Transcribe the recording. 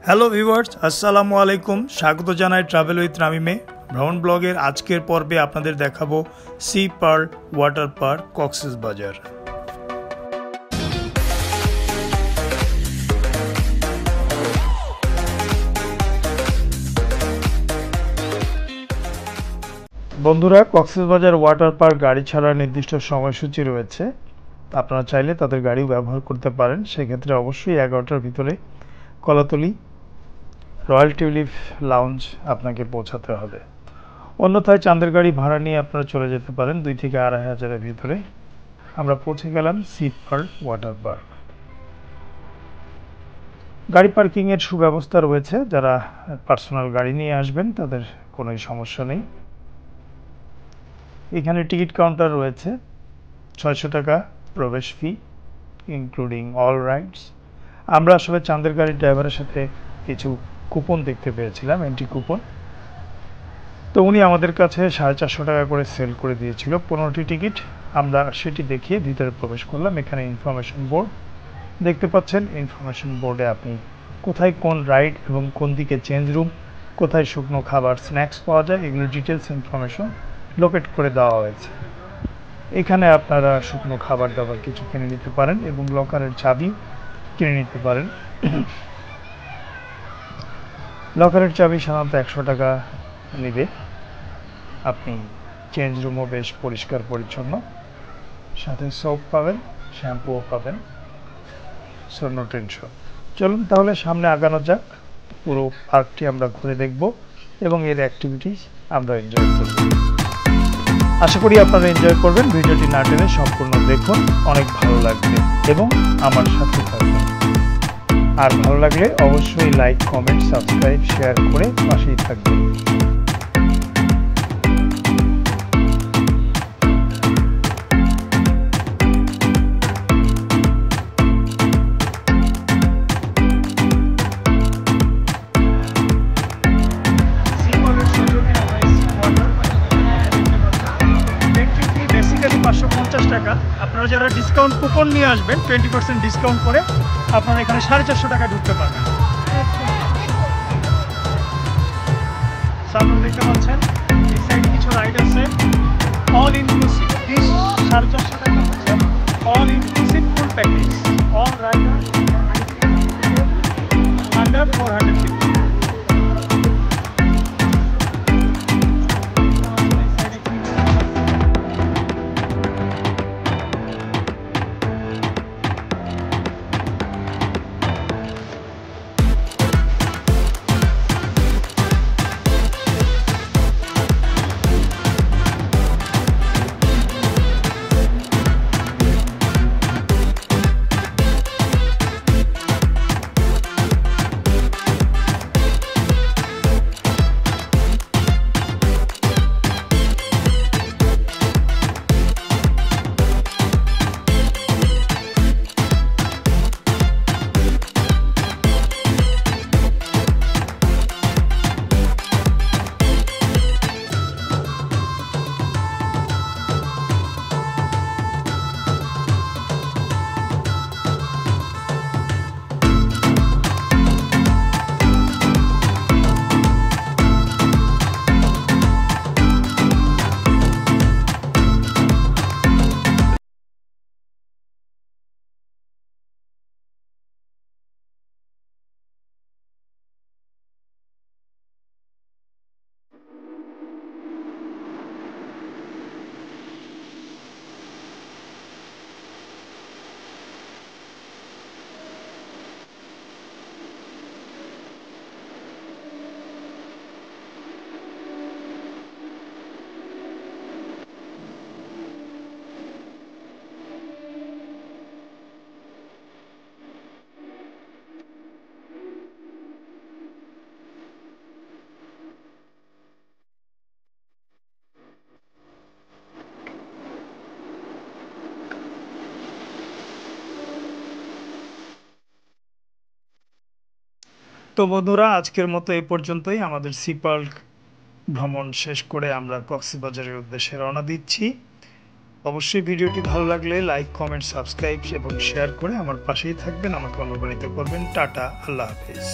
Hello viewers, আসসালামু আলাইকুম। স্বাগত জানাই ট্রাভেল উইথ রামিমে ভ্রমণ ব্লগের আজকের পর্বে আপনাদের দেখাবো sea pearl water park Cox's Bazar. বন্ধুরা, কক্সবাজার ওয়াটার পার্ক গাড়ি ছাড়ার নির্দিষ্ট সময়সূচি রয়েছে। আপনারা চাইলে তাদের গাড়িও ব্যবহার করতে পারেন। সেক্ষেত্রে অবশ্যই 11টার ভিতরে কলাতলি রয়্যাল টিউলিপ লাউঞ্জ আপনাকে পৌঁছাতে হবে। অন্যথায় চাঁদের গাড়ি ভাড়া নিয়ে আপনারা চলে যেতে পারেন 2 থেকে 2.5 হাজারের ভিতরে। আমরা পৌঁছে গেলাম সি পার্ল ওয়াটার পার্ক। গাড়ি পার্কিংয়ের সুব্যবস্থা রয়েছে। যারা পার্সোনাল গাড়ি নিয়ে আসবেন তাদের কোনো সমস্যা নেই। এখানে টিকিট কাউন্টার রয়েছে। 600 টাকা প্রবেশ ফি, ইনক্লুডিং অল রাইডস। আমরা আসলে চাঁদের গাড়ির ড্রাইভারের সাথে কিছু কুপন দেখতে পেয়েছিলাম, এন্ট্রি কুপন। তো উনি আমাদের কাছে 450 টাকা করে সেল করে দিয়েছিল 15টি টিকিট। আমরা সেটি দেখিয়ে ভিতরে প্রবেশ করলাম। এখানে ইনফরমেশন বোর্ড দেখতে পাচ্ছেন। ইনফরমেশন বোর্ডে আপনি কোথায় কোন রাইড এবং কোন দিকে চেঞ্জ রুম, কোথায় শুকনো খাবার স্ন্যাক্স পাওয়া যায়, এগুলোর ডিটেলস ইনফরমেশন লোকেট করে দেওয়া হয়েছে। এখানে আপনারা শুকনো খাবার দাবার কিছু কিনে নিতে পারেন এবং লকারের চাবি কিনে নিতে পারেন। লকারের চাবি সাধারণত 100 টাকা নেবে। আপনি চেঞ্জ রুমও বেশ পরিষ্কার পরিচ্ছন্ন, সাথে সোপ পাবেন, শ্যাম্পুও পাবেন। So no tension. চলুন তাহলে সামনে আগানো যাক। পুরো পার্কটি আমরা ঘুরে দেখব এবং এর অ্যাক্টিভিটিস আমরা এনজয় করব। আশা করি আপনারা এনজয় করবেন। ভিডিওটি না টেনে সম্পূর্ণ দেখুন, অনেক ভালো লাগবে এবং আমার সাথে থাকবেন। আর ভালো লাগলে অবশ্যই লাইক, কমেন্ট, সাবস্ক্রাইব, শেয়ার করে পাশেই থাকবেন। বেসিক্যালি 550 টাকা। আপনারা যারা ডিসকাউন্ট কুপন নিয়ে আসবেন 20% ডিসকাউন্ট করে আপনারা এখানে 450 টাকা ঢুকতে পারবেন। সামনে দেখতে পাচ্ছেন এই সাইডে কিছু রাইড আছে, অল ইনক্লুসিভ। 450 টাকা হচ্ছে all inclusive full package. All ride under 450। তো বন্ধুরা, আজকের মতো এই পর্যন্তই। আমাদের সি পার্ক ভ্রমণ শেষ করে আমরা কক্সবাজারের উদ্দেশ্যে রওনা দিচ্ছি। অবশ্যই ভিডিওটি ভালো লাগলে লাইক, কমেন্ট, সাবস্ক্রাইব এবং শেয়ার করে আমার পাশেই থাকবেন, আমাকে অনুপ্রাণিত করবেন। টাটা, আল্লাহ হাফেজ।